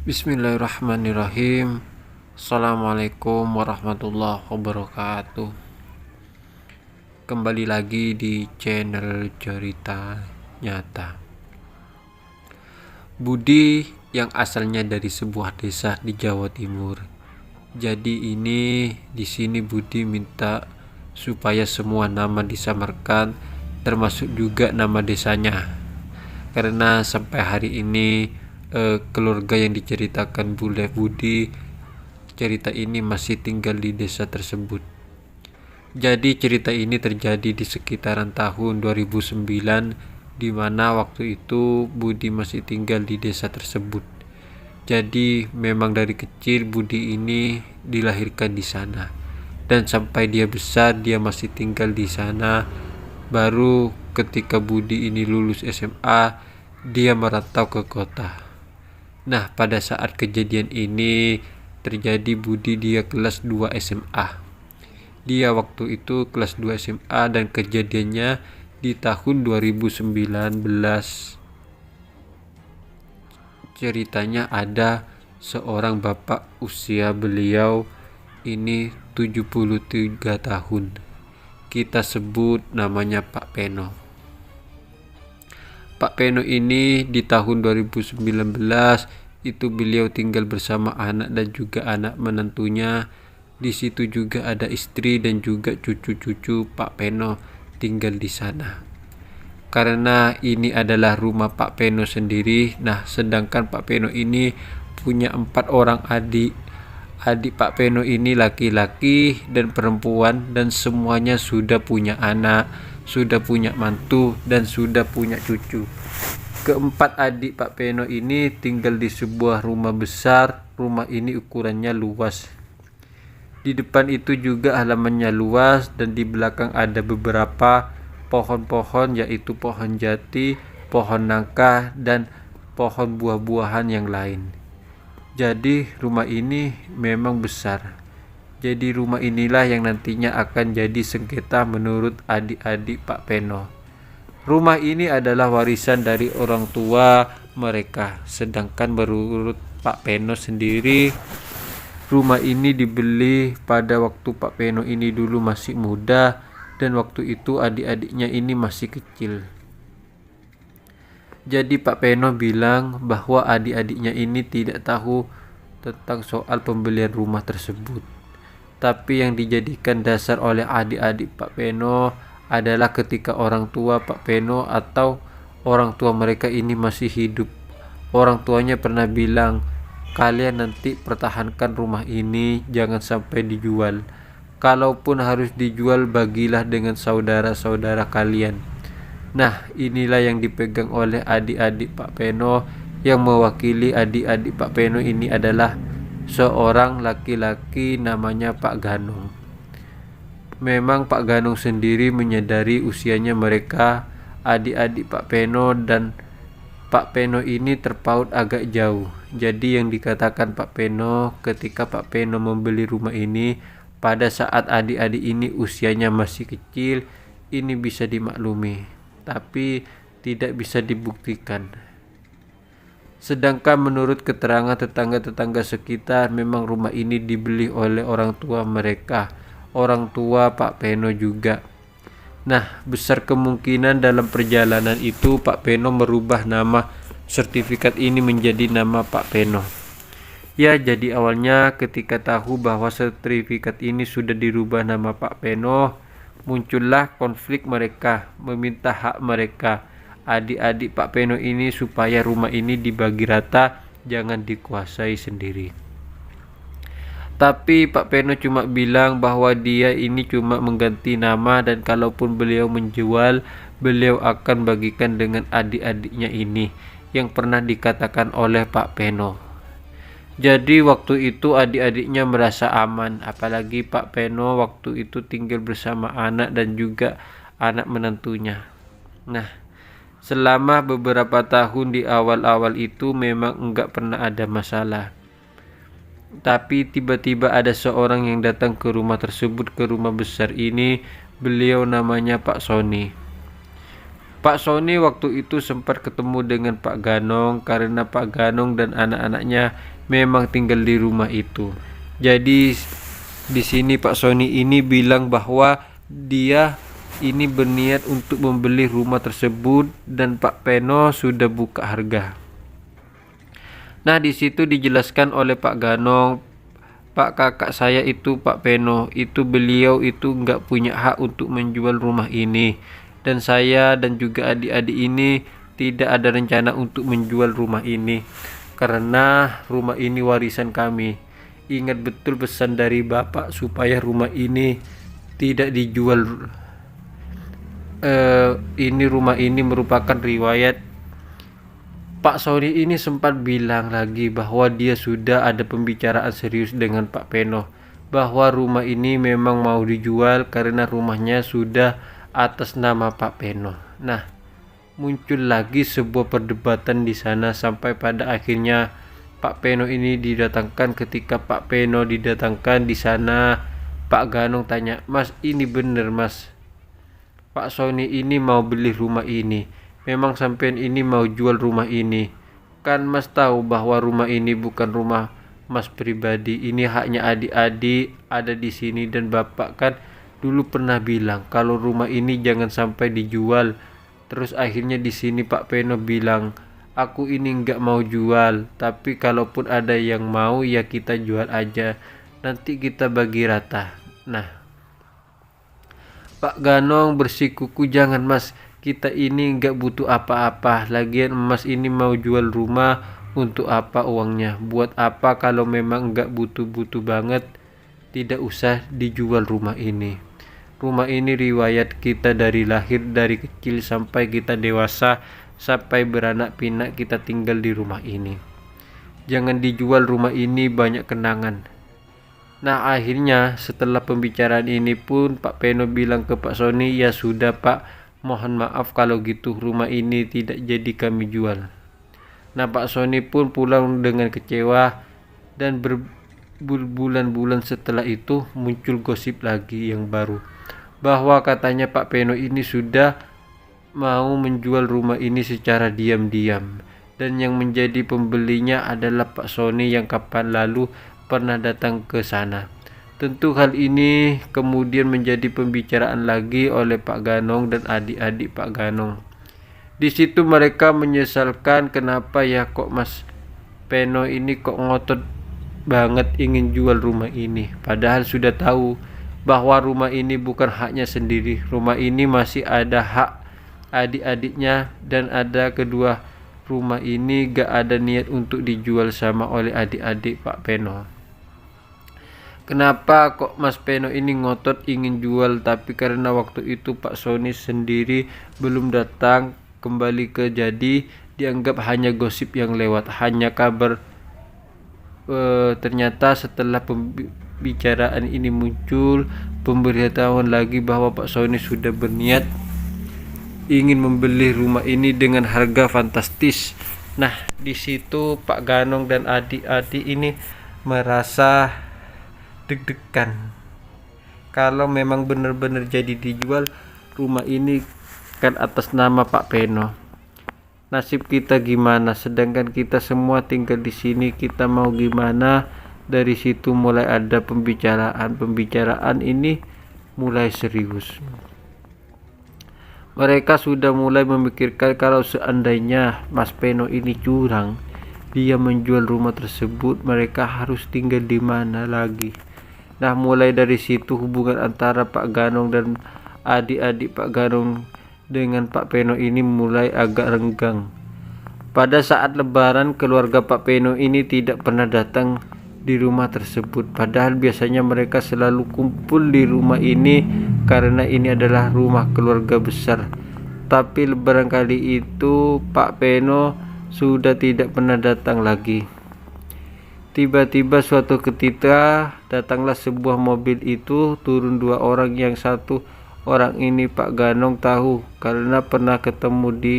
Bismillahirrahmanirrahim. Assalamualaikum warahmatullahi wabarakatuh. Kembali lagi di channel Cerita Nyata. Budi yang asalnya dari sebuah desa di Jawa Timur. Jadi di sini Budi minta supaya semua nama disamarkan, termasuk juga nama desanya. Karena sampai hari ini keluarga yang diceritakan Budi cerita ini masih tinggal di desa tersebut. Jadi cerita ini terjadi di sekitaran tahun 2009, di mana waktu itu Budi masih tinggal di desa tersebut. Jadi memang dari kecil Budi ini dilahirkan di sana, dan sampai dia besar dia masih tinggal di sana. Baru ketika Budi ini lulus SMA, dia merantau ke kota. Nah, pada saat kejadian ini terjadi, Budi dia kelas 2 SMA. Dia waktu itu kelas 2 SMA dan kejadiannya di tahun 2019. Ceritanya ada seorang bapak, usia beliau ini 73 tahun. Kita sebut namanya Pak Peno. Pak Peno ini di tahun 2019 itu beliau tinggal bersama anak dan juga anak menantunya. Di situ juga ada istri dan juga cucu-cucu Pak Peno tinggal di sana. Karena ini adalah rumah Pak Peno sendiri. Nah, sedangkan Pak Peno ini punya 4 orang adik. Adik Pak Peno ini laki-laki dan perempuan, dan semuanya sudah punya anak, sudah punya mantu, dan sudah punya cucu. Keempat adik Pak Peno ini tinggal di sebuah rumah besar. Rumah ini ukurannya luas. Di depan itu juga halamannya luas, dan di belakang ada beberapa pohon-pohon, yaitu pohon jati, pohon nangka, dan pohon buah-buahan yang lain. Jadi rumah ini memang besar. Jadi rumah inilah yang nantinya akan jadi sengketa menurut adik-adik Pak Peno. Rumah ini adalah warisan dari orang tua mereka. Sedangkan menurut Pak Peno sendiri, rumah ini dibeli pada waktu Pak Peno ini dulu masih muda, dan waktu itu adik-adiknya ini masih kecil. Jadi Pak Peno bilang bahwa adik-adiknya ini tidak tahu tentang soal pembelian rumah tersebut. Tapi yang dijadikan dasar oleh adik-adik Pak Peno adalah ketika orang tua Pak Peno atau orang tua mereka ini masih hidup. Orang tuanya pernah bilang, kalian nanti pertahankan rumah ini, jangan sampai dijual. Kalaupun harus dijual, bagilah dengan saudara-saudara kalian. Nah, inilah yang dipegang oleh adik-adik Pak Peno. Yang mewakili adik-adik Pak Peno ini adalah seorang laki-laki namanya Pak Ganong. Memang Pak Ganong sendiri menyadari usianya mereka, adik-adik Pak Peno dan Pak Peno ini terpaut agak jauh. Jadi yang dikatakan Pak Peno ketika Pak Peno membeli rumah ini pada saat adik-adik ini usianya masih kecil, ini bisa dimaklumi, tapi tidak bisa dibuktikan. Sedangkan menurut keterangan tetangga-tetangga sekitar, memang rumah ini dibeli oleh orang tua mereka, orang tua Pak Peno juga. Nah, besar kemungkinan dalam perjalanan itu Pak Peno merubah nama sertifikat ini menjadi nama Pak Peno. Ya, jadi awalnya ketika tahu bahwa sertifikat ini sudah dirubah nama Pak Peno, muncullah konflik mereka, meminta hak mereka, adik-adik Pak Peno ini, supaya rumah ini dibagi rata, jangan dikuasai sendiri. Tapi Pak Peno cuma bilang bahwa dia ini cuma mengganti nama, dan kalaupun beliau menjual, beliau akan bagikan dengan adik-adiknya ini, yang pernah dikatakan oleh Pak Peno. Jadi waktu itu adik-adiknya merasa aman, apalagi Pak Peno waktu itu tinggal bersama anak dan juga anak menantunya. Nah, selama beberapa tahun di awal-awal itu memang enggak pernah ada masalah. Tapi tiba-tiba ada seorang yang datang ke rumah tersebut, ke rumah besar ini. Beliau namanya Pak Sony. Pak Sony waktu itu sempat ketemu dengan Pak Ganong karena Pak Ganong dan anak-anaknya memang tinggal di rumah itu. Jadi di sini Pak Sony ini bilang bahwa dia ini berniat untuk membeli rumah tersebut dan Pak Peno sudah buka harga. Nah, di situ dijelaskan oleh Pak Ganong, Pak kakak saya itu Pak Peno, itu beliau itu nggak punya hak untuk menjual rumah ini. Dan saya dan juga adik-adik ini tidak ada rencana untuk menjual rumah ini. Karena rumah ini warisan kami. Ingat betul pesan dari Bapak supaya rumah ini tidak dijual. Rumah ini merupakan riwayat. Pak Sony ini sempat bilang lagi bahwa dia sudah ada pembicaraan serius dengan Pak Peno bahwa rumah ini memang mau dijual karena rumahnya sudah atas nama Pak Peno. Nah, muncul lagi sebuah perdebatan di sana sampai pada akhirnya Pak Peno ini didatangkan. Ketika Pak Peno didatangkan di sana, Pak Ganong tanya, "Mas, ini bener Mas, Pak Sony ini mau beli rumah ini. Memang sampean ini mau jual rumah ini. Kan Mas tahu bahwa rumah ini bukan rumah Mas pribadi. Ini haknya adik-adik ada di sini dan Bapak kan dulu pernah bilang kalau rumah ini jangan sampai dijual." Terus akhirnya di sini Pak Peno bilang, "Aku ini nggak mau jual, tapi kalaupun ada yang mau ya kita jual aja. Nanti kita bagi rata." Nah, Pak Ganong bersikuku, "Jangan Mas, kita ini nggak butuh apa-apa. Lagian Mas ini mau jual rumah untuk apa uangnya? Buat apa kalau memang nggak butuh-butuh banget? Tidak usah dijual rumah ini. Rumah ini riwayat kita dari lahir, dari kecil sampai kita dewasa, sampai beranak pinak kita tinggal di rumah ini. Jangan dijual rumah ini, banyak kenangan." Nah, akhirnya setelah pembicaraan ini pun Pak Peno bilang ke Pak Sony, "Ya sudah Pak, mohon maaf kalau gitu rumah ini tidak jadi kami jual." Nah, Pak Sony pun pulang dengan kecewa dan berbulan-bulan setelah itu muncul gosip lagi yang baru bahwa katanya Pak Peno ini sudah mau menjual rumah ini secara diam-diam dan yang menjadi pembelinya adalah Pak Sony yang kapan lalu pernah datang ke sana. Tentu hal ini kemudian menjadi pembicaraan lagi oleh Pak Ganong dan adik-adik Pak Ganong. Di situ mereka menyesalkan kenapa ya kok Mas Peno ini kok ngotot banget ingin jual rumah ini. Padahal sudah tahu bahwa rumah ini bukan haknya sendiri. Rumah ini masih ada hak adik-adiknya dan ada kedua rumah ini gak ada niat untuk dijual sama oleh adik-adik Pak Peno. Kenapa kok Mas Peno ini ngotot ingin jual, tapi karena waktu itu Pak Sony sendiri belum datang kembali ke, jadi dianggap hanya gosip yang lewat, hanya kabar. Ternyata setelah pembicaraan ini muncul pemberitahuan lagi bahwa Pak Sony sudah berniat ingin membeli rumah ini dengan harga fantastis. Nah, di situ Pak Ganong dan adik-adik ini merasa deg-degan. Kalau memang benar-benar jadi dijual rumah ini kan atas nama Pak Peno. Nasib kita gimana? Sedangkan kita semua tinggal di sini, kita mau gimana? Dari situ mulai ada pembicaraan ini mulai serius. Mereka sudah mulai memikirkan kalau seandainya Mas Peno ini curang, dia menjual rumah tersebut, mereka harus tinggal di mana lagi. Nah, mulai dari situ hubungan antara Pak Ganong dan adik-adik Pak Ganong dengan Pak Peno ini mulai agak renggang. Pada saat Lebaran, keluarga Pak Peno ini tidak pernah datang di rumah tersebut. Padahal biasanya mereka selalu kumpul di rumah ini karena ini adalah rumah keluarga besar. Tapi Lebaran kali itu Pak Peno sudah tidak pernah datang lagi. Tiba-tiba suatu ketika datanglah sebuah mobil, itu turun dua orang. Yang satu orang ini Pak Ganong tahu karena pernah ketemu di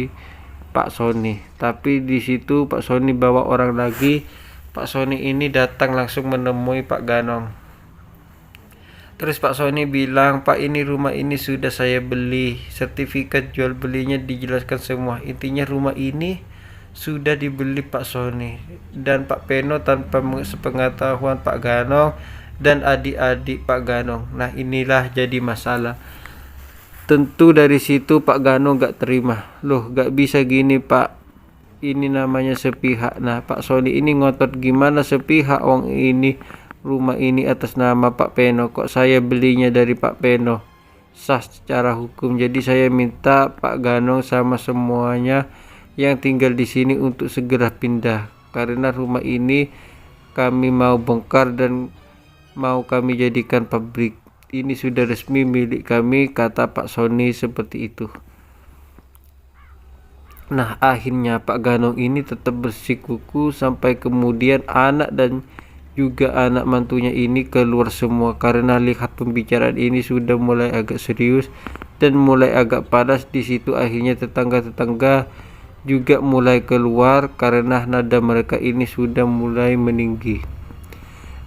Pak Sony. Tapi di situ Pak Sony bawa orang lagi. Pak Sony ini datang langsung menemui Pak Ganong. Terus Pak Sony bilang, "Pak, ini rumah ini sudah saya beli. Sertifikat jual belinya dijelaskan semua. Intinya rumah ini sudah dibeli Pak Sony dan Pak Peno tanpa sepengetahuan Pak Ganong dan adik-adik Pak Ganong. Nah, inilah jadi masalah. Tentu dari situ Pak Ganong gak terima. Loh, gak bisa gini Pak, ini namanya sepihak. Nah, Pak Sony ini ngotot, gimana sepihak, wong ini rumah ini atas nama Pak Peno, kok saya belinya dari Pak Peno, sah secara hukum. Jadi saya minta Pak Ganong sama semuanya yang tinggal di sini untuk segera pindah, karena rumah ini kami mau bongkar dan mau kami jadikan pabrik. Ini sudah resmi milik kami, kata Pak Sony seperti itu. Nah, akhirnya Pak Ganong ini tetap bersikuku sampai kemudian anak dan juga anak mantunya ini keluar semua, karena lihat pembicaraan ini sudah mulai agak serius dan mulai agak panas. Di situ akhirnya tetangga-tetangga juga mulai keluar karena nada mereka ini sudah mulai meninggi.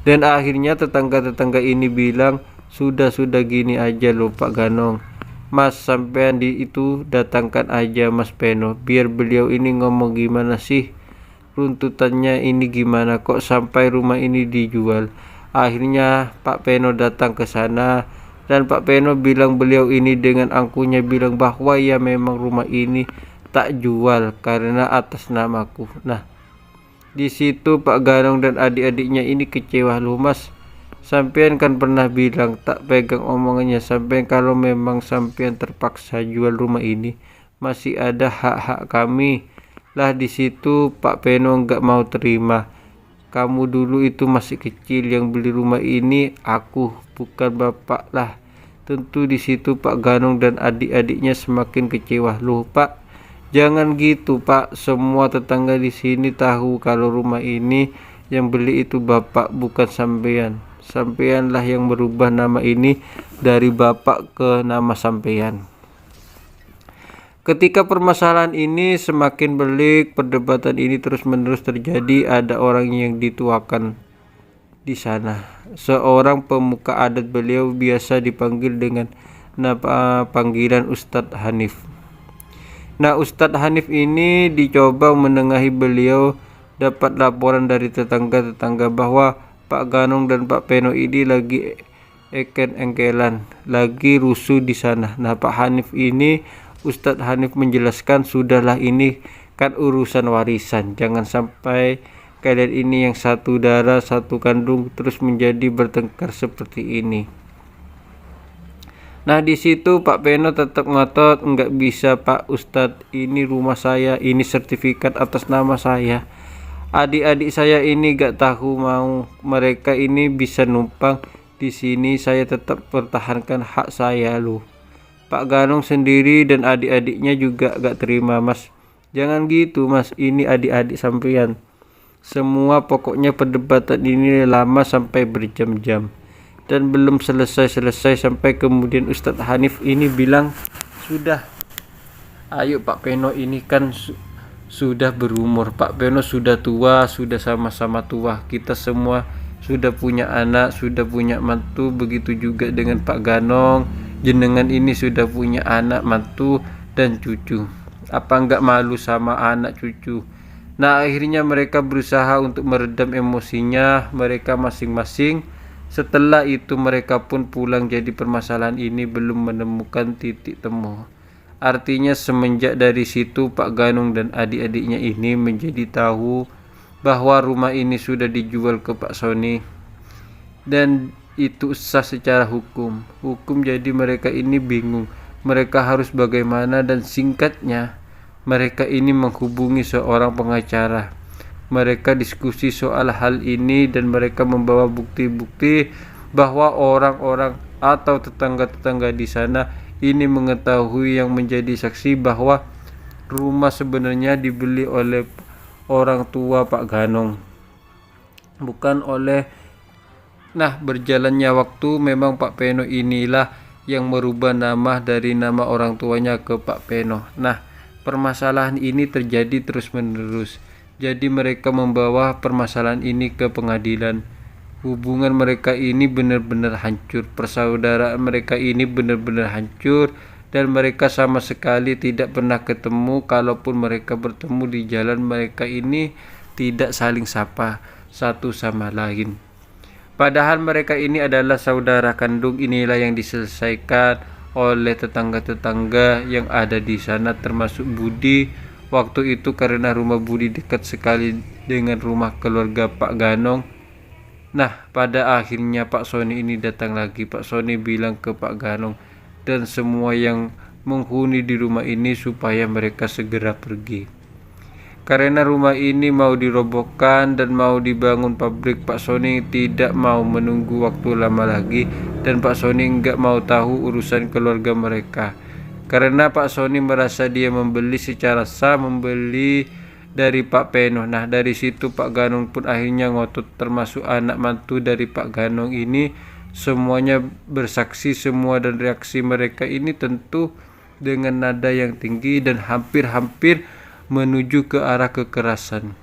Dan akhirnya tetangga-tetangga ini bilang, sudah gini aja loh Pak Ganong, Mas sampean di itu datangkan aja Mas Peno, biar beliau ini ngomong gimana sih runtutannya ini, gimana kok sampai rumah ini dijual. Akhirnya Pak Peno datang ke sana dan Pak Peno bilang beliau ini dengan angkuhnya bilang bahwa ya memang rumah ini tak jual karena atas namaku. Nah, di situ Pak Ganong dan adik-adiknya ini kecewa. Loh Mas, sampean kan pernah bilang tak pegang omongannya sampean, kalau memang sampean terpaksa jual rumah ini masih ada hak-hak kami. Lah di situ Pak Peno nggak mau terima. Kamu dulu itu masih kecil, yang beli rumah ini aku, bukan bapak. Lah tentu di situ Pak Ganong dan adik-adiknya semakin kecewa. Loh Pak, jangan gitu Pak, semua tetangga di sini tahu kalau rumah ini yang beli itu bapak, bukan sampean. Sampeanlah yang merubah nama ini dari bapak ke nama sampean. Ketika permasalahan ini semakin belik, perdebatan ini terus-menerus terjadi. Ada orang yang dituakan di sana, seorang pemuka adat. Beliau biasa dipanggil dengan nama panggilan Ustadz Hanif. Nah, Ustadz Hanif ini dicoba menengahi. Beliau dapat laporan dari tetangga-tetangga bahwa Pak Ganong dan Pak Peno ini lagi eken-engkelan, lagi rusuh di sana. Nah, Pak Hanif ini, Ustadz Hanif menjelaskan, sudahlah ini kan urusan warisan, jangan sampai kalian ini yang satu darah satu kandung terus menjadi bertengkar seperti ini. Nah, di situ Pak Peno tetap ngotot, enggak bisa Pak Ustadz, ini rumah saya, ini sertifikat atas nama saya. Adik-adik saya ini gak tahu mau mereka ini bisa numpang di sini, saya tetap pertahankan hak saya loh. Pak Ganong sendiri dan adik-adiknya juga gak terima. Mas, jangan gitu Mas, ini adik-adik sampean. Semua pokoknya perdebatan ini lama sampai berjam-jam dan belum selesai sampai kemudian Ustadz Hanif ini bilang, sudah, ayo Pak Peno ini kan sudah berumur, Pak Peno sudah tua, sudah sama-sama tua, kita semua sudah punya anak, sudah punya mantu, begitu juga dengan Pak Ganong, jenengan ini sudah punya anak, mantu dan cucu, apa enggak malu sama anak cucu? Nah, akhirnya mereka berusaha untuk meredam emosinya mereka masing-masing. Setelah itu mereka pun pulang. Jadi permasalahan ini belum menemukan titik temu. Artinya semenjak dari situ Pak Ganong dan adik-adiknya ini menjadi tahu bahwa rumah ini sudah dijual ke Pak Sony dan itu sah secara hukum. Jadi mereka ini bingung mereka harus bagaimana, dan singkatnya mereka ini menghubungi seorang pengacara. Mereka diskusi soal hal ini dan mereka membawa bukti-bukti bahwa orang-orang atau tetangga-tetangga di sana ini mengetahui yang menjadi saksi bahwa rumah sebenarnya dibeli oleh orang tua Pak Ganong, bukan oleh. Nah, berjalannya waktu memang Pak Peno inilah yang merubah nama dari nama orang tuanya ke Pak Peno. Nah, permasalahan ini terjadi terus-menerus. Jadi mereka membawa permasalahan ini ke pengadilan. Hubungan mereka ini benar-benar hancur. Persaudaraan mereka ini benar-benar hancur dan mereka sama sekali tidak pernah ketemu. Kalaupun mereka bertemu di jalan, mereka ini tidak saling sapa satu sama lain. Padahal mereka ini adalah saudara kandung. Inilah yang diselesaikan oleh tetangga-tetangga yang ada di sana, termasuk Budi. Waktu itu karena rumah Budi dekat sekali dengan rumah keluarga Pak Ganong. Nah, pada akhirnya Pak Sony ini datang lagi. Pak Sony bilang ke Pak Ganong dan semua yang menghuni di rumah ini supaya mereka segera pergi. Karena rumah ini mau dirobohkan dan mau dibangun pabrik, Pak Sony tidak mau menunggu waktu lama lagi, dan Pak Sony nggak mau tahu urusan keluarga mereka. Karena Pak Sony merasa dia membeli secara sah, membeli dari Pak Peno. Nah, dari situ Pak Ganong pun akhirnya ngotot, termasuk anak mantu dari Pak Ganong ini. Semuanya bersaksi semua, dan reaksi mereka ini tentu dengan nada yang tinggi dan hampir-hampir menuju ke arah kekerasan.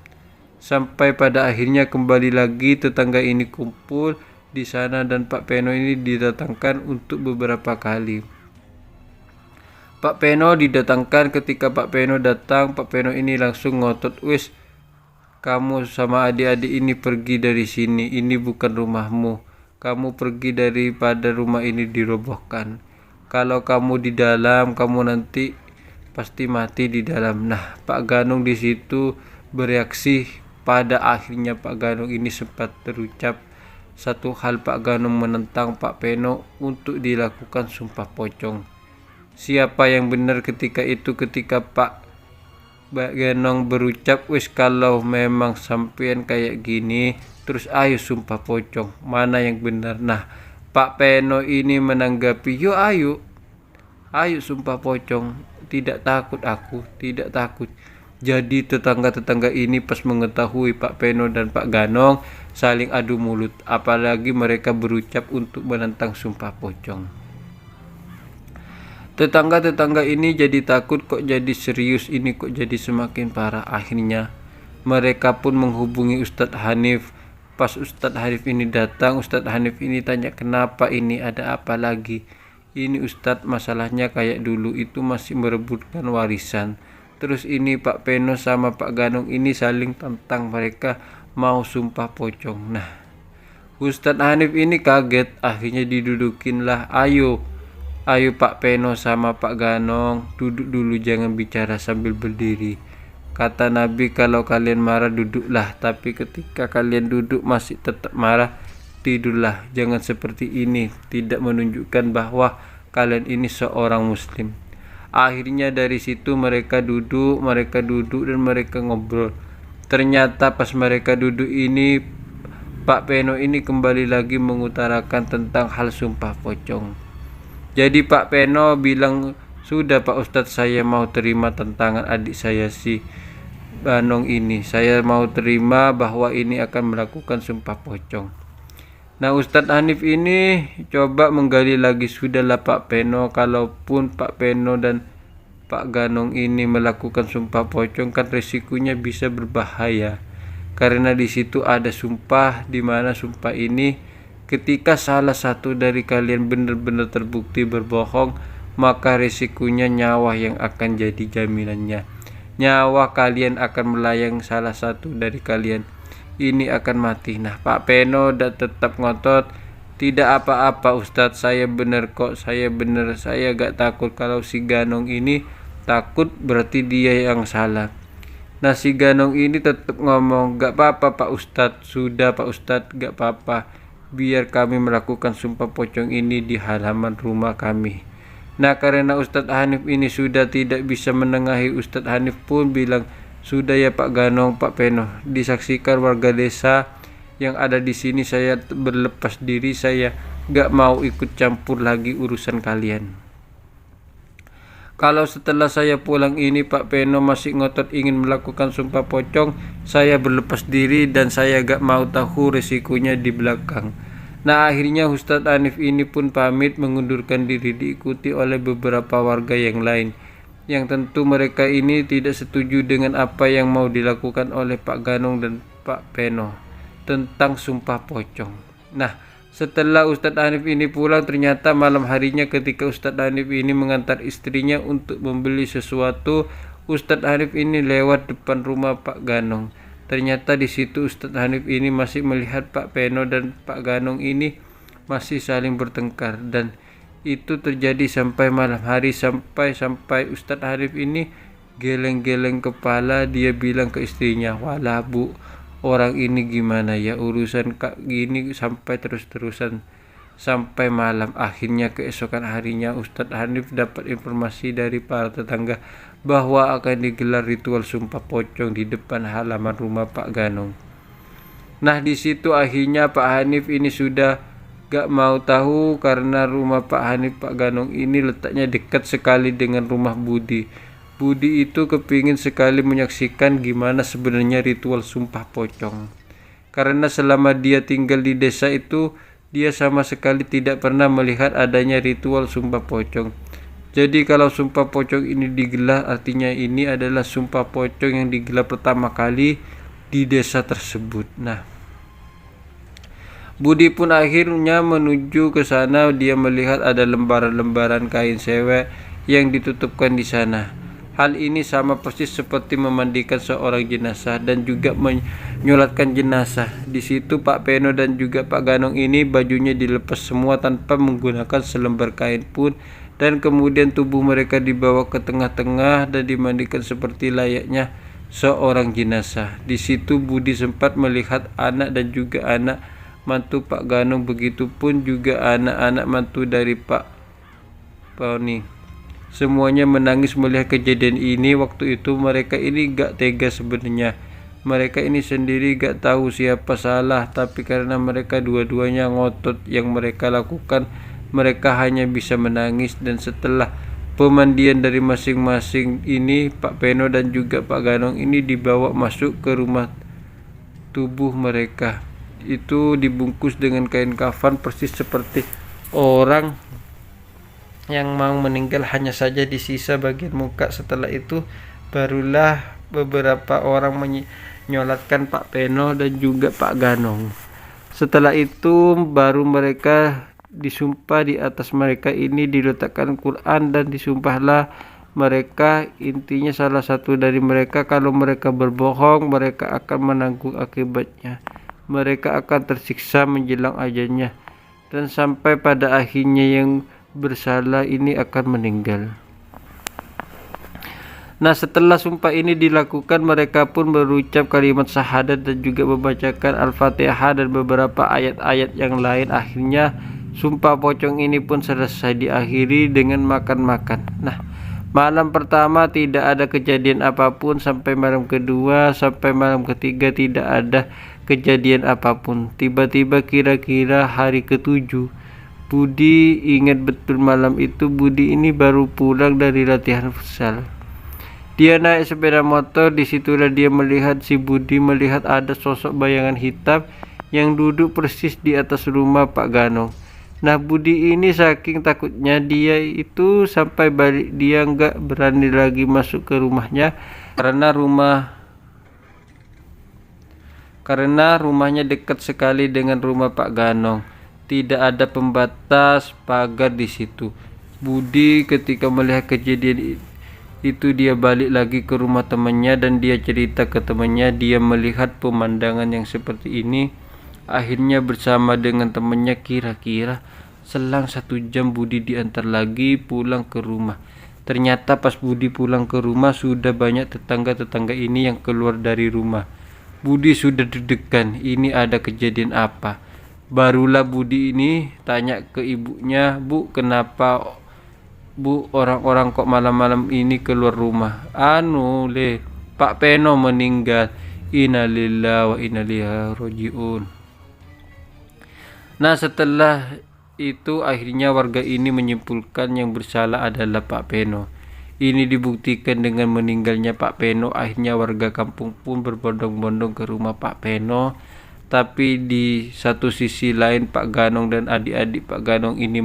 Sampai pada akhirnya kembali lagi tetangga ini kumpul di sana, dan Pak Peno ini didatangkan untuk beberapa kali. Pak Peno didatangkan. Ketika Pak Peno datang, Pak Peno ini langsung ngotot, "Wis, kamu sama adik-adik ini pergi dari sini. Ini bukan rumahmu. Kamu pergi daripada rumah ini dirobohkan. Kalau kamu di dalam, kamu nanti pasti mati di dalam." Nah, Pak Ganong di situ bereaksi. Pada akhirnya Pak Ganong ini sempat terucap satu hal. Pak Ganong menentang Pak Peno untuk dilakukan sumpah pocong. Siapa yang benar ketika itu? Ketika Pak Ganong berucap, "Wis, kalau memang sampean kayak gini, terus ayo sumpah pocong. Mana yang benar?" Nah, Pak Peno ini menanggapi, "Yo ayo sumpah pocong. Tidak takut aku, tidak takut." Jadi tetangga-tetangga ini pas mengetahui Pak Peno dan Pak Ganong saling adu mulut, apalagi mereka berucap untuk menentang sumpah pocong. Tetangga-tetangga ini jadi takut, kok jadi serius ini, kok jadi semakin parah. Akhirnya mereka pun menghubungi Ustadz Hanif. Pas Ustadz Hanif ini datang, Ustadz Hanif ini tanya, "Kenapa ini, ada apa lagi?" "Ini Ustadz, masalahnya kayak dulu, itu masih merebutkan warisan. Terus ini Pak Peno sama Pak Ganong ini saling tantang, mereka mau sumpah pocong." Nah, Ustadz Hanif ini kaget. Akhirnya didudukin lah, Ayo Pak Peno sama Pak Ganong, duduk dulu, jangan bicara sambil berdiri. Kata Nabi, kalau kalian marah duduklah, tapi ketika kalian duduk masih tetap marah, tidurlah. Jangan seperti ini, tidak menunjukkan bahwa kalian ini seorang muslim. Akhirnya dari situ mereka duduk dan mereka ngobrol. Ternyata pas mereka duduk ini, Pak Peno ini kembali lagi mengutarakan tentang hal sumpah pocong. Jadi Pak Peno bilang, "Sudah Pak Ustadz, saya mau terima tantangan adik saya si Ganong ini. Saya mau terima bahwa ini akan melakukan sumpah pocong." Nah, Ustadz Hanif ini coba menggali lagi. "Sudahlah Pak Peno, kalaupun Pak Peno dan Pak Ganong ini melakukan sumpah pocong, kan resikonya bisa berbahaya. Karena di situ ada sumpah, di mana sumpah ini ketika salah satu dari kalian benar-benar terbukti berbohong, maka risikonya nyawa yang akan jadi jaminannya. Nyawa kalian akan melayang, salah satu dari kalian ini akan mati." Nah, Pak Peno tetap ngotot, "Tidak apa-apa Ustadz, saya benar kok, saya benar, saya gak takut. Kalau si Ganong ini takut berarti dia yang salah." Nah, si Ganong ini tetap ngomong, "Gak apa-apa Pak Ustadz, sudah Pak Ustadz, gak apa-apa. Biar kami melakukan sumpah pocong ini di halaman rumah kami." Nah, karena Ustadz Hanif ini sudah tidak bisa menengahi, Ustadz Hanif pun bilang, "Sudah ya Pak Ganong, Pak Peno, disaksikan warga desa yang ada di sini, saya berlepas diri, saya gak mau ikut campur lagi urusan kalian. Kalau setelah saya pulang ini Pak Peno masih ngotot ingin melakukan sumpah pocong, saya berlepas diri dan saya gak mau tahu resikonya di belakang." Nah, akhirnya Ustadz Hanif ini pun pamit mengundurkan diri, diikuti oleh beberapa warga yang lain, yang tentu mereka ini tidak setuju dengan apa yang mau dilakukan oleh Pak Ganong dan Pak Peno tentang sumpah pocong. Nah, Setelah Ustadz Hanif ini pulang, ternyata malam harinya ketika Ustadz Hanif ini mengantar istrinya untuk membeli sesuatu, Ustadz Hanif ini lewat depan rumah Pak Ganong. Ternyata di situ Ustadz Hanif ini masih melihat Pak Peno dan Pak Ganong ini masih saling bertengkar, dan itu terjadi sampai malam hari, sampai Ustadz Hanif ini geleng-geleng kepala. Dia bilang ke istrinya, "Walah Bu, orang ini gimana ya, urusan kak gini sampai terus-terusan sampai malam." Akhirnya keesokan harinya Ustadz Hanif dapat informasi dari para tetangga bahwa akan digelar ritual sumpah pocong di depan halaman rumah Pak Ganong. Nah, di situ akhirnya Pak Hanif ini sudah gak mau tahu, karena rumah Pak Hanif Pak Ganong ini letaknya dekat sekali dengan rumah Budi. Budi itu kepingin sekali menyaksikan gimana sebenarnya ritual sumpah pocong. Karena selama dia tinggal di desa itu, dia sama sekali tidak pernah melihat adanya ritual sumpah pocong. Jadi kalau sumpah pocong ini digelar, artinya ini adalah sumpah pocong yang digelar pertama kali di desa tersebut. Nah, Budi pun akhirnya menuju ke sana. Dia melihat ada lembaran-lembaran kain sewek yang ditutupkan di sana. Hal ini sama persis seperti memandikan seorang jenazah dan juga menyolatkan jenazah. Di situ Pak Peno dan juga Pak Ganong ini bajunya dilepas semua tanpa menggunakan selembar kain pun, dan kemudian tubuh mereka dibawa ke tengah-tengah dan dimandikan seperti layaknya seorang jenazah. Di situ Budi sempat melihat anak dan juga anak mantu Pak Ganong, begitupun juga anak-anak mantu dari Pak Poni. Semuanya menangis melihat kejadian ini. Waktu itu mereka ini gak tega sebenarnya. Mereka ini sendiri gak tahu siapa salah, tapi karena mereka dua-duanya ngotot yang mereka lakukan, mereka hanya bisa menangis. Dan setelah pemandian dari masing-masing ini, Pak Peno dan juga Pak Ganong ini dibawa masuk ke rumah. Tubuh mereka itu dibungkus dengan kain kafan persis seperti orang yang mau meninggal, hanya saja di sisa bagian muka. Setelah itu barulah beberapa orang menyolatkan Pak Peno dan juga Pak Ganong. Setelah itu baru mereka disumpah. Di atas mereka ini diletakkan Quran dan disumpahlah mereka. Intinya salah satu dari mereka kalau mereka berbohong, mereka akan menanggung akibatnya. Mereka akan tersiksa menjelang ajalnya, dan sampai pada akhirnya yang bersalah ini akan meninggal. Nah, setelah sumpah ini dilakukan, mereka pun berucap kalimat syahadat dan juga membacakan Al-Fatihah dan beberapa ayat-ayat yang lain. Akhirnya sumpah pocong ini pun selesai, diakhiri dengan makan-makan. Nah, malam pertama tidak ada kejadian apapun, sampai malam kedua, sampai malam ketiga tidak ada kejadian apapun. Tiba-tiba kira-kira hari ketujuh, Budi ingat betul malam itu Budi ini baru pulang dari latihan futsal. Dia naik sepeda motor. Disitulah dia melihat, si Budi melihat ada sosok bayangan hitam yang duduk persis di atas rumah Pak Ganong. Nah, Budi ini saking takutnya dia itu sampai balik, dia nggak berani lagi masuk ke rumahnya karena rumahnya dekat sekali dengan rumah Pak Ganong. Tidak ada pembatas pagar di situ. Budi ketika melihat kejadian itu dia balik lagi ke rumah temannya dan dia cerita ke temannya dia melihat pemandangan yang seperti ini. Akhirnya bersama dengan temannya kira-kira selang 1 jam Budi diantar lagi pulang ke rumah. Ternyata pas Budi pulang ke rumah sudah banyak tetangga-tetangga ini yang keluar dari rumah. Budi sudah deg-degan, ini ada kejadian apa? Barulah Budi ini tanya ke ibunya, "Bu, kenapa Bu orang-orang kok malam-malam ini keluar rumah?" Pak Peno meninggal." Innalillahi wa inna ilaihi rajiun. Nah, setelah itu akhirnya warga ini menyimpulkan yang bersalah adalah Pak Peno. Ini dibuktikan dengan meninggalnya Pak Peno. Akhirnya warga kampung pun berbondong-bondong ke rumah Pak Peno. Tapi di satu sisi lain Pak Ganong dan adik-adik Pak Ganong ini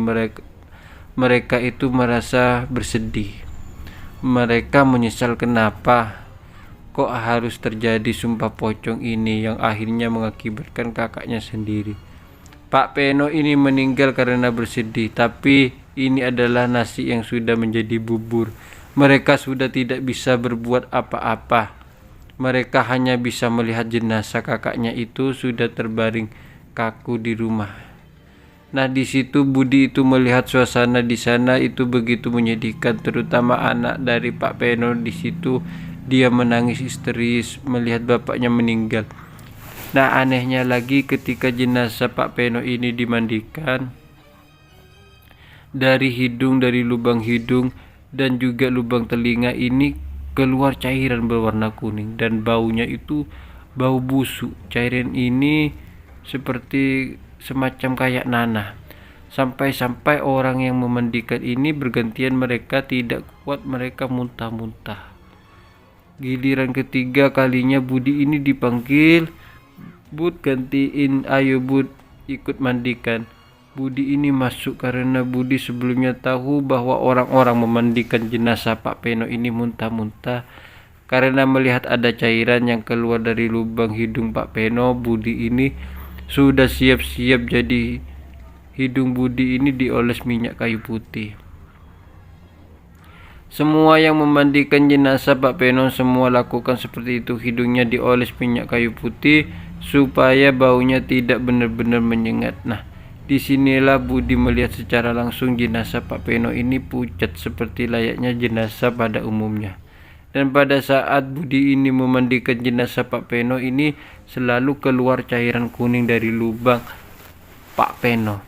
mereka itu merasa bersedih. Mereka menyesal kenapa kok harus terjadi sumpah pocong ini yang akhirnya mengakibatkan kakaknya sendiri. Pak Peno ini meninggal karena bersedih, tapi ini adalah nasi yang sudah menjadi bubur. Mereka sudah tidak bisa berbuat apa-apa. Mereka hanya bisa melihat jenazah kakaknya itu sudah terbaring kaku di rumah. Nah, di situ Budi itu melihat suasana di sana itu begitu menyedihkan, terutama anak dari Pak Peno. Di situ dia menangis histeris melihat bapaknya meninggal. Nah, anehnya lagi ketika jenazah Pak Peno ini dimandikan, dari hidung, dari lubang hidung dan juga lubang telinga ini keluar cairan berwarna kuning dan baunya itu bau busuk. Cairan ini seperti semacam kayak nanah. Sampai-sampai orang yang memandikan ini bergantian, mereka tidak kuat, mereka muntah-muntah. Giliran ketiga kalinya Budi ini dipanggil, "Bud, gantiin, ayo Bud, ikut mandikan." Budi ini masuk karena Budi sebelumnya tahu bahwa orang-orang memandikan jenazah Pak Peno ini muntah-muntah. Karena melihat ada cairan yang keluar dari lubang hidung Pak Peno, Budi ini sudah siap-siap, jadi hidung Budi ini dioles minyak kayu putih. Semua yang memandikan jenazah Pak Peno semua lakukan seperti itu. Hidungnya dioles minyak kayu putih supaya baunya tidak benar-benar menyengat. Nah, disinilah Budi melihat secara langsung jenazah Pak Peno ini pucat seperti layaknya jenazah pada umumnya. Dan pada saat Budi ini memandikan jenazah Pak Peno ini selalu keluar cairan kuning dari lubang Pak Peno.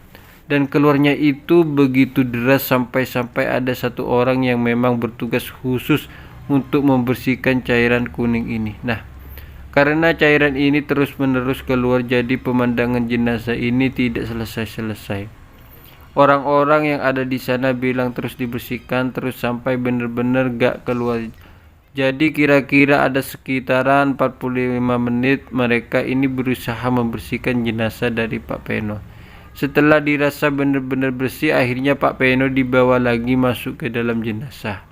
Dan keluarnya itu begitu deras sampai-sampai ada satu orang yang memang bertugas khusus untuk membersihkan cairan kuning ini. Nah, karena cairan ini terus-menerus keluar, jadi pemandangan jenazah ini tidak selesai-selesai. Orang-orang yang ada di sana bilang terus dibersihkan terus sampai benar-benar gak keluar. Jadi kira-kira ada sekitaran 45 menit mereka ini berusaha membersihkan jenazah dari Pak Peno. Setelah dirasa benar-benar bersih, akhirnya Pak Peno dibawa lagi masuk ke dalam jenazah.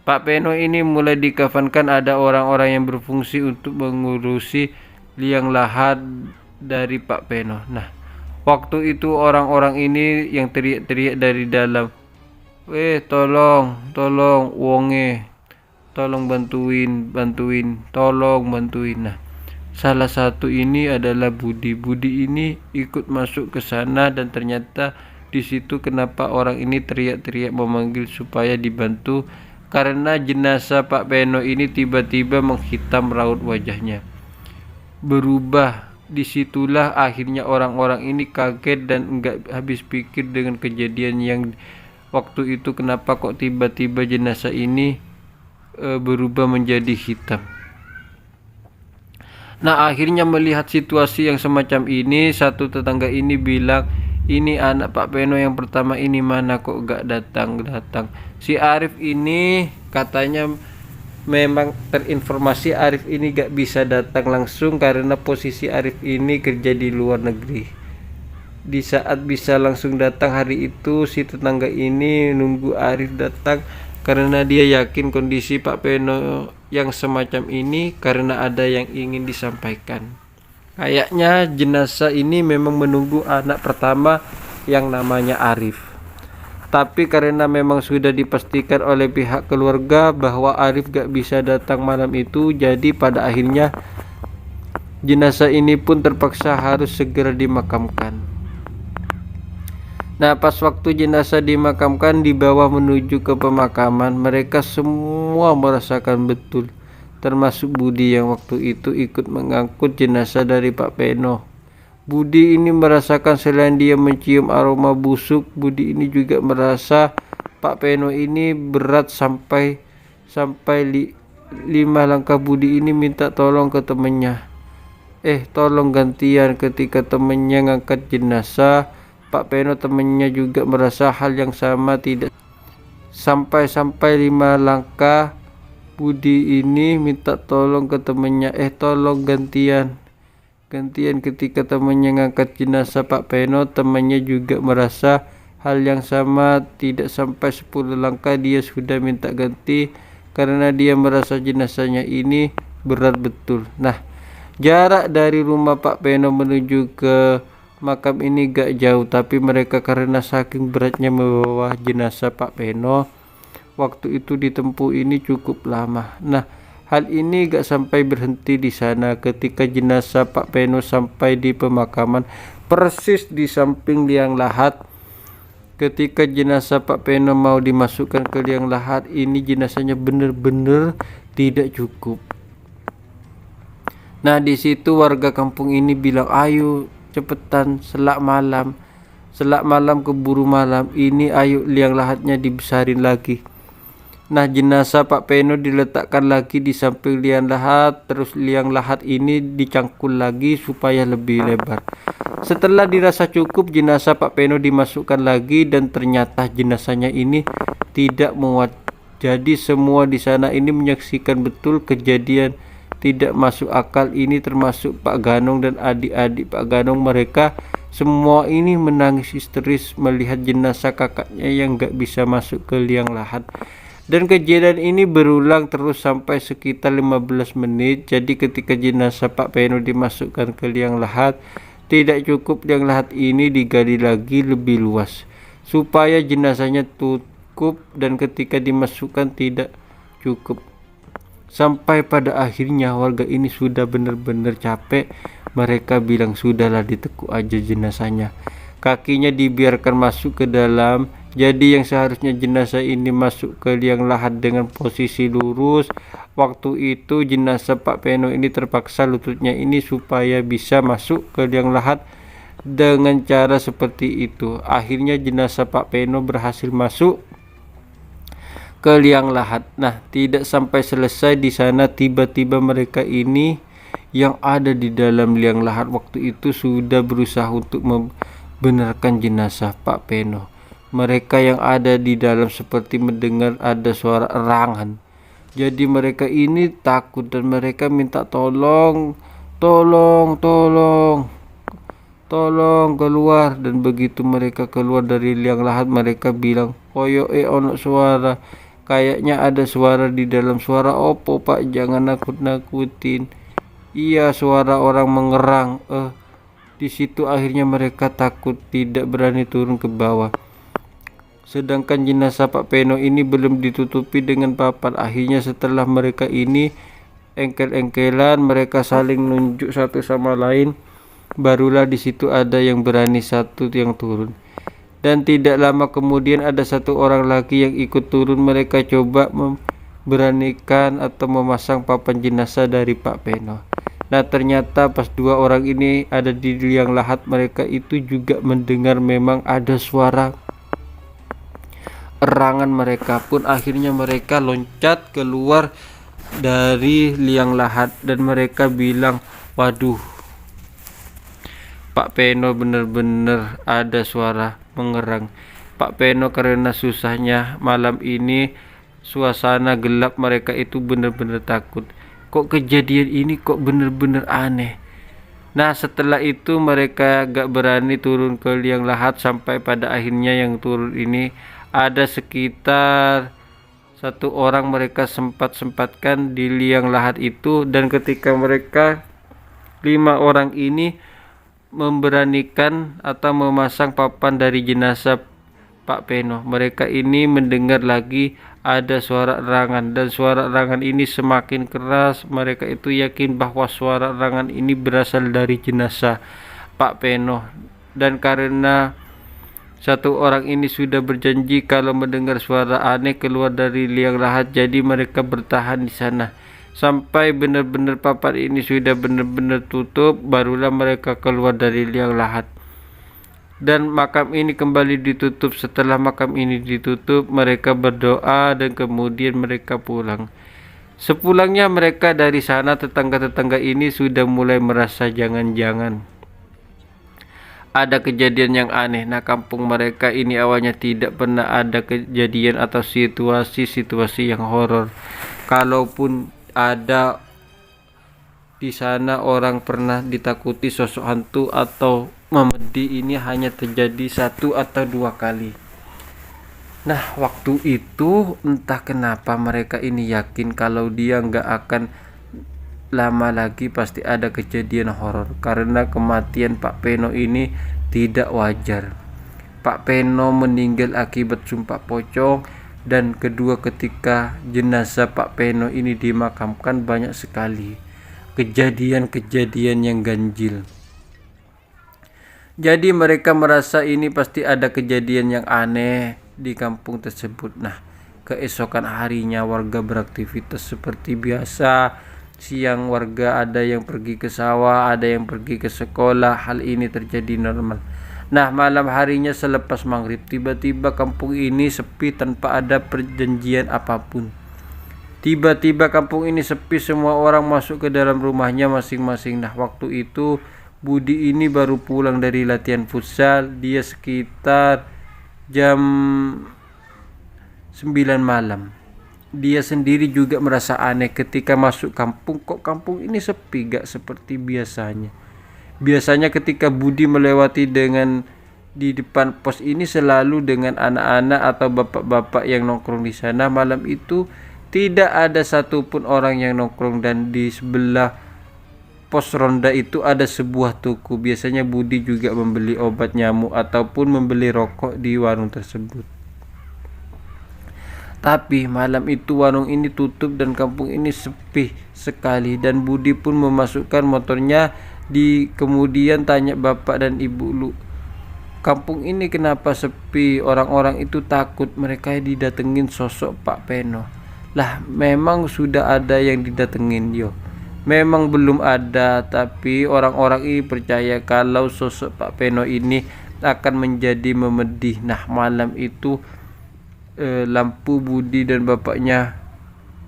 Pak Peno ini mulai dikafankan. Ada orang-orang yang berfungsi untuk mengurusi liang lahat dari Pak Peno. Nah, waktu itu orang-orang ini yang teriak-teriak dari dalam, tolong wonge, tolong bantuin, tolong bantuin." Nah, salah satu ini adalah Budi. Budi ini ikut masuk ke sana dan ternyata di situ kenapa orang ini teriak-teriak memanggil supaya dibantu, karena jenazah Pak Peno ini tiba-tiba menghitam raut wajahnya, berubah. Disitulah akhirnya orang-orang ini kaget dan enggak habis pikir dengan kejadian yang waktu itu. Kenapa kok tiba-tiba jenazah ini berubah menjadi hitam. Nah, akhirnya melihat situasi yang semacam ini, satu tetangga ini bilang, "Ini anak Pak Peno yang pertama ini mana kok gak datang-datang." Si Arif ini katanya memang terinformasi Arif ini gak bisa datang langsung karena posisi Arif ini kerja di luar negeri. Di saat bisa langsung datang hari itu, si tetangga ini nunggu Arif datang karena dia yakin kondisi Pak Peno yang semacam ini karena ada yang ingin disampaikan. Kayaknya jenazah ini memang menunggu anak pertama yang namanya Arif. Tapi karena memang sudah dipastikan oleh pihak keluarga bahwa Arif gak bisa datang malam itu, jadi pada akhirnya jenazah ini pun terpaksa harus segera dimakamkan. Nah, pas waktu jenazah dimakamkan dibawa menuju ke pemakaman, mereka semua merasakan betul, termasuk Budi yang waktu itu ikut mengangkut jenazah dari Pak Peno. Budi ini merasakan selain dia mencium aroma busuk, Budi ini juga merasa Pak Peno ini berat sampai 5 langkah. Budi ini minta tolong ke temannya. Tolong gantian. Ketika temannya ngangkat jenazah Pak Peno, temannya juga merasa hal yang sama, tidak sampai 5 langkah. Budi ini minta tolong ke temannya, tolong gantian. Ketika temannya ngangkat jenazah Pak Peno, temannya juga merasa hal yang sama, tidak sampai 10 langkah dia sudah minta ganti karena dia merasa jenazahnya ini berat betul. Nah, jarak dari rumah Pak Peno menuju ke makam ini gak jauh, tapi mereka karena saking beratnya membawa jenazah Pak Peno, waktu itu ditempuh ini cukup lama. Nah, hal ini gak sampai berhenti di sana. Ketika jenazah Pak Peno sampai di pemakaman persis di samping liang lahat, ketika jenazah Pak Peno mau dimasukkan ke liang lahat, ini jenazahnya bener-bener tidak cukup. Nah, di situ warga kampung ini bilang, ayo cepetan, selak malam keburu malam ini, ayo liang lahatnya dibesarin lagi. Nah, jenazah Pak Peno diletakkan lagi di samping liang lahat, terus liang lahat ini dicangkul lagi supaya lebih lebar. Setelah dirasa cukup, jenazah Pak Peno dimasukkan lagi dan ternyata jenazahnya ini tidak muat. Jadi semua di sana ini menyaksikan betul kejadian tidak masuk akal ini, termasuk Pak Ganong dan adik-adik Pak Ganong. Mereka semua ini menangis histeris melihat jenazah kakaknya yang gak bisa masuk ke liang lahat. Dan kejadian ini berulang terus sampai sekitar 15 menit. Jadi ketika jenazah Pak Peno dimasukkan ke liang lahat, tidak cukup, liang lahat ini digali lagi lebih luas supaya jenazahnya cukup, dan ketika dimasukkan tidak cukup. Sampai pada akhirnya warga ini sudah benar-benar capek. Mereka bilang sudahlah, ditekuk aja jenazahnya. Kakinya dibiarkan masuk ke dalam. Jadi yang seharusnya jenazah ini masuk ke liang lahat dengan posisi lurus, waktu itu jenazah Pak Peno ini terpaksa lututnya ini supaya bisa masuk ke liang lahat dengan cara seperti itu. Akhirnya jenazah Pak Peno berhasil masuk ke liang lahat. Nah, tidak sampai selesai di sana, tiba-tiba mereka ini yang ada di dalam liang lahat waktu itu sudah berusaha untuk membenarkan jenazah Pak Peno. Mereka yang ada di dalam seperti mendengar ada suara erangan. Jadi mereka ini takut dan mereka minta tolong keluar. Dan begitu mereka keluar dari liang lahat, mereka bilang, koyo ono suara. Kayaknya ada suara di dalam. Suara opo Pak? Jangan nakut-nakutin. Iya, suara orang mengerang. Di situ akhirnya mereka takut, tidak berani turun ke bawah. Sedangkan jenazah Pak Peno ini belum ditutupi dengan papan. Akhirnya setelah mereka ini engkel-engkelan, mereka saling nunjuk satu sama lain, barulah di situ ada yang berani satu yang turun. Dan tidak lama kemudian ada satu orang lagi yang ikut turun. Mereka coba memberanikan atau memasang papan jenazah dari Pak Peno. Nah, ternyata pas dua orang ini ada di liang lahat, mereka itu juga mendengar memang ada suara erangan. Mereka pun akhirnya mereka loncat keluar dari liang lahat dan mereka bilang, waduh, Pak Peno benar-benar ada suara mengerang. Pak Peno karena susahnya malam ini suasana gelap, mereka itu benar-benar takut. Kok kejadian ini kok benar-benar aneh. Nah, setelah itu mereka gak berani turun ke liang lahat, sampai pada akhirnya yang turun ini ada sekitar satu orang. Mereka sempat-sempatkan di liang lahat itu, dan ketika mereka 5 orang ini memberanikan atau memasang papan dari jenazah Pak Peno, mereka ini mendengar lagi ada suara erangan, dan suara erangan ini semakin keras. Mereka itu yakin bahwa suara erangan ini berasal dari jenazah Pak Peno, dan karena satu orang ini sudah berjanji kalau mendengar suara aneh keluar dari liang lahat, jadi mereka bertahan di sana sampai benar-benar papan ini sudah benar-benar tutup, barulah mereka keluar dari liang lahat. Dan makam ini kembali ditutup. Setelah makam ini ditutup, mereka berdoa dan kemudian mereka pulang. Sepulangnya mereka dari sana, tetangga-tetangga ini sudah mulai merasa jangan-jangan ada kejadian yang aneh. Nah, kampung mereka ini awalnya tidak pernah ada kejadian atau situasi-situasi yang horor. Kalaupun ada di sana orang pernah ditakuti sosok hantu atau memedi, ini hanya terjadi 1 atau 2 kali. Nah, waktu itu entah kenapa mereka ini yakin kalau dia nggak akan lama lagi pasti ada kejadian horor, karena kematian Pak Peno ini tidak wajar. Pak Peno meninggal akibat sumpah pocong, dan kedua ketika jenazah Pak Peno ini dimakamkan banyak sekali kejadian-kejadian yang ganjil. Jadi mereka merasa ini pasti ada kejadian yang aneh di kampung tersebut. Nah, keesokan harinya warga beraktivitas seperti biasa. Siang warga ada yang pergi ke sawah, ada yang pergi ke sekolah. Hal ini terjadi normal. Nah, malam harinya selepas maghrib, tiba-tiba kampung ini sepi tanpa ada perjanjian apapun. Tiba-tiba kampung ini sepi, semua orang masuk ke dalam rumahnya masing-masing. Nah, waktu itu Budi ini baru pulang dari latihan futsal. Dia sekitar jam 9 malam. Dia sendiri juga merasa aneh ketika masuk kampung, kok kampung ini sepi, gak seperti biasanya. Biasanya ketika Budi melewati di depan pos ini selalu dengan anak-anak atau bapak-bapak yang nongkrong di sana. Malam itu tidak ada satupun orang yang nongkrong, dan di sebelah pos ronda itu ada sebuah toko. Biasanya Budi juga membeli obat nyamuk ataupun membeli rokok di warung tersebut. Tapi malam itu warung ini tutup dan kampung ini sepi sekali, dan Budi pun memasukkan motornya kemudian tanya bapak dan ibu, "Lu, kampung ini kenapa sepi?" Orang-orang itu takut mereka didatengin sosok Pak Peno. Lah, memang sudah ada yang didatengin, yo. Memang belum ada, tapi orang-orang ini percaya kalau sosok Pak Peno ini akan menjadi memedih. Nah, malam itu lampu Budi dan bapaknya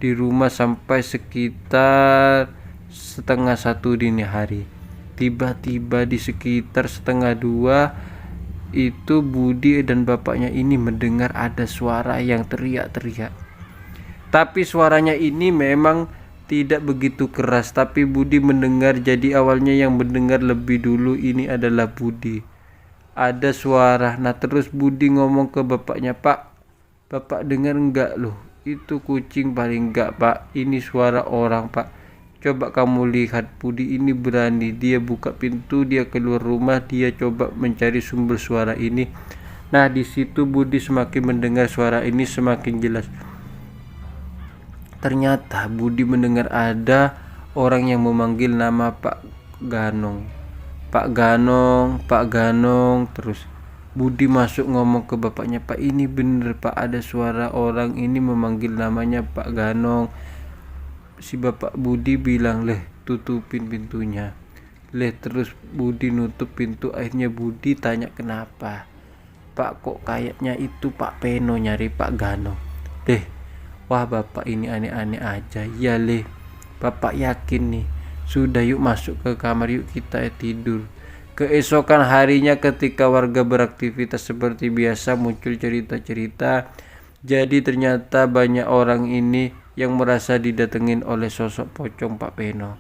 di rumah sampai sekitar 1:30 dini hari. Tiba-tiba di sekitar 1:30 itu Budi dan bapaknya ini mendengar ada suara yang teriak-teriak. Tapi suaranya ini memang tidak begitu keras, tapi Budi mendengar. Jadi awalnya yang mendengar lebih dulu ini adalah Budi. Ada suara. Nah, terus Budi ngomong ke bapaknya, "Pak, bapak dengar enggak loh? Itu kucing." "Paling enggak, Pak. Ini suara orang, Pak. Coba kamu lihat." Budi ini berani. Dia buka pintu, dia keluar rumah, dia coba mencari sumber suara ini. Nah, di situ Budi semakin mendengar suara ini semakin jelas. Ternyata Budi mendengar ada orang yang memanggil nama Pak Ganong. "Pak Ganong, Pak Ganong." Terus Budi masuk ngomong ke bapaknya, "Pak, ini bener, Pak, ada suara orang ini memanggil namanya Pak Ganong." Si bapak Budi bilang, "Leh, tutupin pintunya." Leh, terus Budi nutup pintu. Akhirnya Budi tanya, "Kenapa, Pak, kok kayaknya itu Pak Peno nyari Pak Ganong?" "Leh, wah, bapak ini aneh-aneh aja." "Ya, Leh, bapak yakin nih? Sudah, yuk masuk ke kamar, yuk kita tidur." Keesokan harinya ketika warga beraktivitas seperti biasa, muncul cerita-cerita. Jadi ternyata banyak orang ini yang merasa didatengin oleh sosok pocong Pak Peno.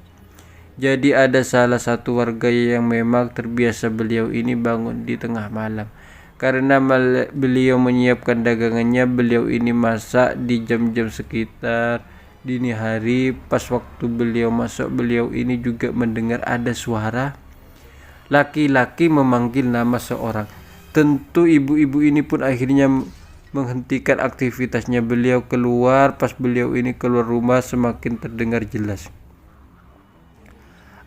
Jadi ada salah satu warga yang memang terbiasa beliau ini bangun di tengah malam. Karena beliau menyiapkan dagangannya, beliau ini masak di jam-jam sekitar dini hari. Pas waktu beliau masuk, beliau ini juga mendengar ada suara laki-laki memanggil nama seorang. Tentu ibu-ibu ini pun akhirnya menghentikan aktivitasnya. Beliau keluar. Pas beliau ini keluar rumah, semakin terdengar jelas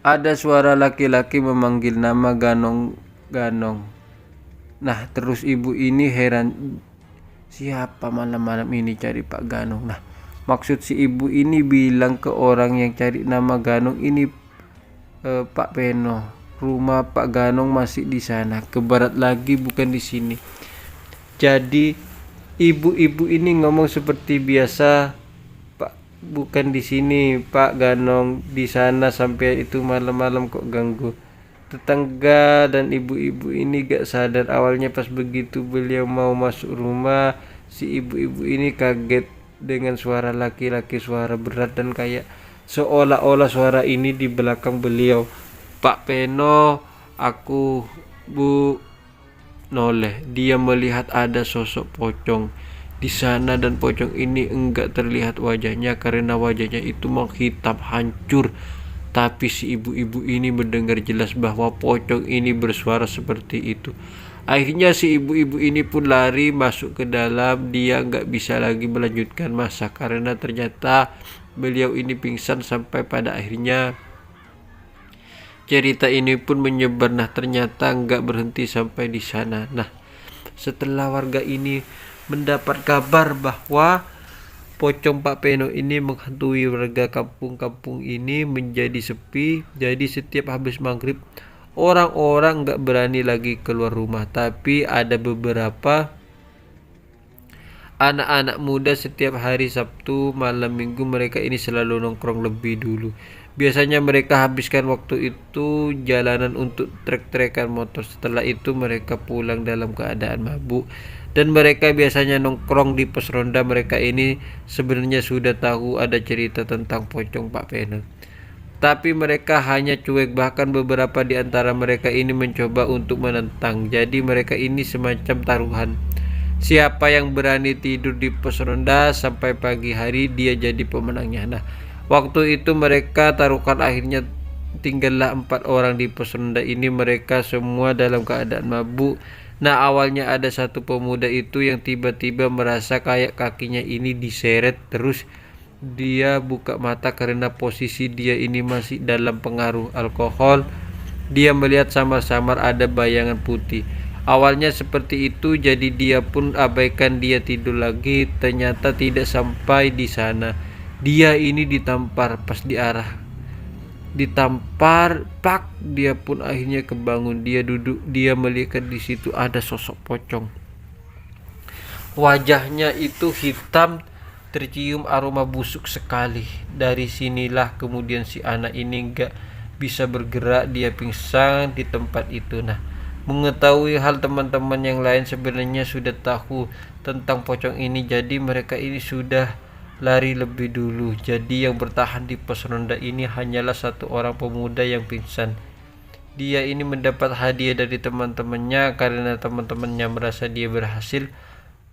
ada suara laki-laki memanggil nama Ganong, Ganong. Nah, terus ibu ini heran, siapa malam-malam ini cari Pak Ganong? Nah, maksud si ibu ini bilang ke orang yang cari nama Ganong ini, Pak Peno, rumah Pak Ganong masih di sana, ke barat lagi, bukan di sini. Jadi ibu-ibu ini ngomong seperti biasa, "Pak, bukan di sini, Pak Ganong di sana, sampai itu malam-malam kok ganggu." Tetangga dan ibu-ibu ini gak sadar. Awalnya pas begitu beliau mau masuk rumah, si ibu-ibu ini kaget dengan suara laki-laki, suara berat, dan kayak seolah-olah suara ini di belakang beliau. "Pak Peno, aku, Bu." Noleh, dia melihat ada sosok pocong di sana, dan pocong ini enggak terlihat wajahnya karena wajahnya itu menghitam hancur Tapi si ibu-ibu ini mendengar jelas bahwa pocong ini bersuara seperti itu. Akhirnya si ibu-ibu ini pun lari masuk ke dalam. Dia nggak bisa lagi melanjutkan masak karena ternyata beliau ini pingsan. Sampai pada akhirnya cerita ini pun menyebar. Nah, ternyata nggak berhenti sampai di sana. Nah, setelah warga ini mendapat kabar bahwa pocong Pak Peno ini menghantui warga kampung-kampung ini menjadi sepi. Jadi setiap habis maghrib orang-orang nggak berani lagi keluar rumah. Tapi ada beberapa anak-anak muda setiap hari Sabtu malam Minggu mereka ini selalu nongkrong lebih dulu. Biasanya mereka habiskan waktu itu jalanan untuk trek-trekan motor. Setelah itu mereka pulang dalam keadaan mabuk. Dan mereka biasanya nongkrong di pos ronda. Mereka ini sebenarnya sudah tahu ada cerita tentang pocong Pak Peno. Tapi mereka hanya cuek, bahkan beberapa di antara mereka ini mencoba untuk menentang. Jadi mereka ini semacam taruhan. Siapa yang berani tidur di pos ronda sampai pagi hari, dia jadi pemenangnya. Nah, waktu itu mereka taruhkan akhirnya tinggallah 4 orang di pos ronda ini. Mereka semua dalam keadaan mabuk. Nah, awalnya ada satu pemuda itu yang tiba-tiba merasa kayak kakinya ini diseret. Terus dia buka mata karena posisi dia ini masih dalam pengaruh alkohol. Dia melihat samar-samar ada bayangan putih. Awalnya seperti itu, jadi dia pun abaikan, dia tidur lagi. Ternyata tidak sampai di sana, dia ini ditampar. Pas ditampar, plak, dia pun akhirnya kebangun. Dia duduk, dia melihat di situ ada sosok pocong. Wajahnya itu hitam, tercium aroma busuk sekali. Dari sinilah kemudian si anak ini gak bisa bergerak, dia pingsan di tempat itu. Nah, mengetahui hal, teman-teman yang lain sebenarnya sudah tahu tentang pocong ini, jadi mereka ini sudah lari lebih dulu. Jadi yang bertahan di pos ronda ini hanyalah satu orang pemuda yang pingsan. Dia ini mendapat hadiah dari teman-temannya karena teman-temannya merasa dia berhasil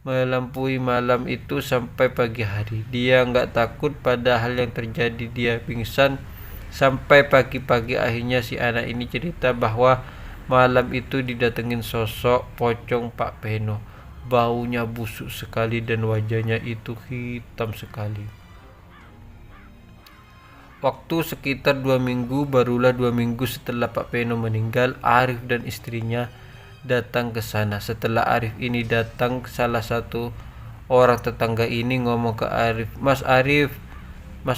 melampaui malam itu sampai pagi hari. Dia nggak takut pada hal yang terjadi, dia pingsan sampai pagi-pagi. Akhirnya si anak ini cerita bahwa malam itu didatengin sosok pocong Pak Peno. Baunya busuk sekali dan wajahnya itu hitam sekali. Waktu sekitar 2 minggu, barulah 2 minggu setelah Pak Peno meninggal, Arif dan istrinya datang ke sana. Setelah Arif ini datang, salah satu orang tetangga ini ngomong ke Arif, Mas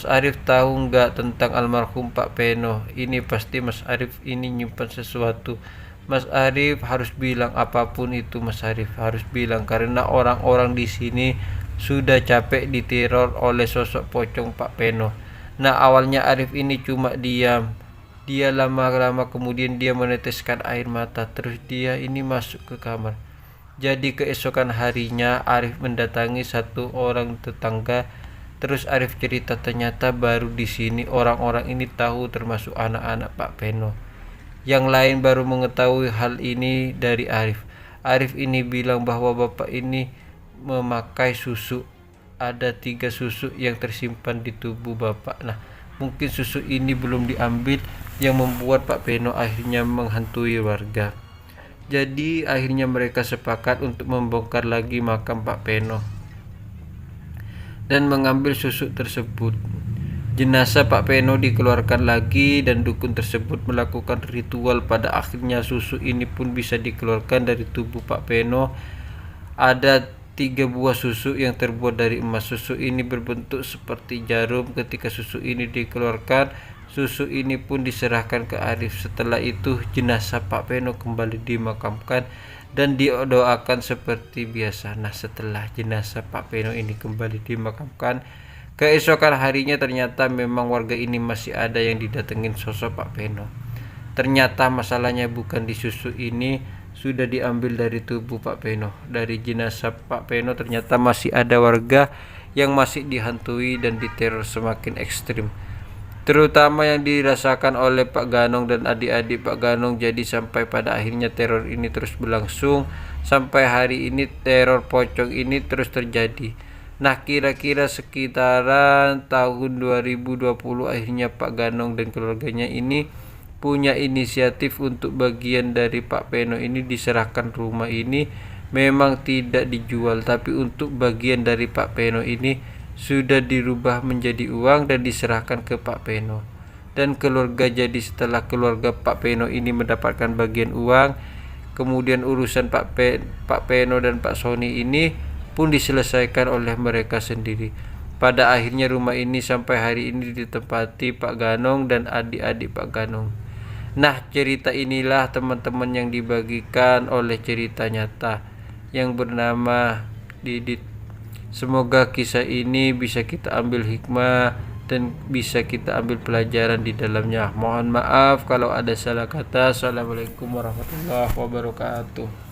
Arif tahu nggak tentang almarhum Pak Peno? Ini pasti Mas Arif ini nyimpan sesuatu. Mas Arif harus bilang apapun itu, Mas Arif harus bilang, karena orang-orang di sini sudah capek diteror oleh sosok pocong Pak Peno. Nah, awalnya Arif ini cuma diam. Dia lama-lama kemudian dia meneteskan air mata, terus dia ini masuk ke kamar. Jadi keesokan harinya Arif mendatangi satu orang tetangga. Terus Arif cerita, ternyata baru di sini orang-orang ini tahu, termasuk anak-anak Pak Peno. Yang lain baru mengetahui hal ini dari Arif. Arif ini bilang bahwa bapak ini memakai susu. Ada 3 susu yang tersimpan di tubuh bapak. Nah, mungkin susu ini belum diambil, yang membuat Pak Peno akhirnya menghantui warga. Jadi akhirnya mereka sepakat untuk membongkar lagi makam Pak Peno dan mengambil susu tersebut. Jenazah Pak Peno dikeluarkan lagi dan dukun tersebut melakukan ritual. Pada akhirnya susu ini pun bisa dikeluarkan dari tubuh Pak Peno. Ada 3 buah susu yang terbuat dari emas. Susu ini berbentuk seperti jarum. Ketika susu ini dikeluarkan, susu ini pun diserahkan ke Arif. Setelah itu jenazah Pak Peno kembali dimakamkan dan didoakan seperti biasa. Nah, setelah jenazah Pak Peno ini kembali dimakamkan, keesokan harinya ternyata memang warga ini masih ada yang didatengin sosok Pak Peno. Ternyata masalahnya bukan di susu ini, sudah diambil dari tubuh Pak Peno. Dari jenazah Pak Peno ternyata masih ada warga yang masih dihantui dan diteror semakin ekstrim, terutama yang dirasakan oleh Pak Ganong dan adik-adik Pak Ganong. Jadi sampai pada akhirnya teror ini terus berlangsung sampai hari ini. Teror pocong ini terus terjadi. Nah, kira-kira sekitaran tahun 2020 akhirnya Pak Ganong dan keluarganya ini punya inisiatif untuk bagian dari Pak Peno ini diserahkan rumah ini memang tidak dijual, tapi untuk bagian dari Pak Peno ini sudah dirubah menjadi uang dan diserahkan ke Pak Peno dan keluarga. Jadi setelah keluarga Pak Peno ini mendapatkan bagian uang, kemudian urusan Pak Peno dan Pak Sony ini pun diselesaikan oleh mereka sendiri. Pada akhirnya rumah ini sampai hari ini ditempati Pak Ganong dan adik-adik Pak Ganong. Nah, cerita inilah teman-teman yang dibagikan oleh cerita nyata yang bernama Didit. Semoga kisah ini bisa kita ambil hikmah dan bisa kita ambil pelajaran di dalamnya. Mohon maaf kalau ada salah kata. Assalamualaikum warahmatullahi wabarakatuh.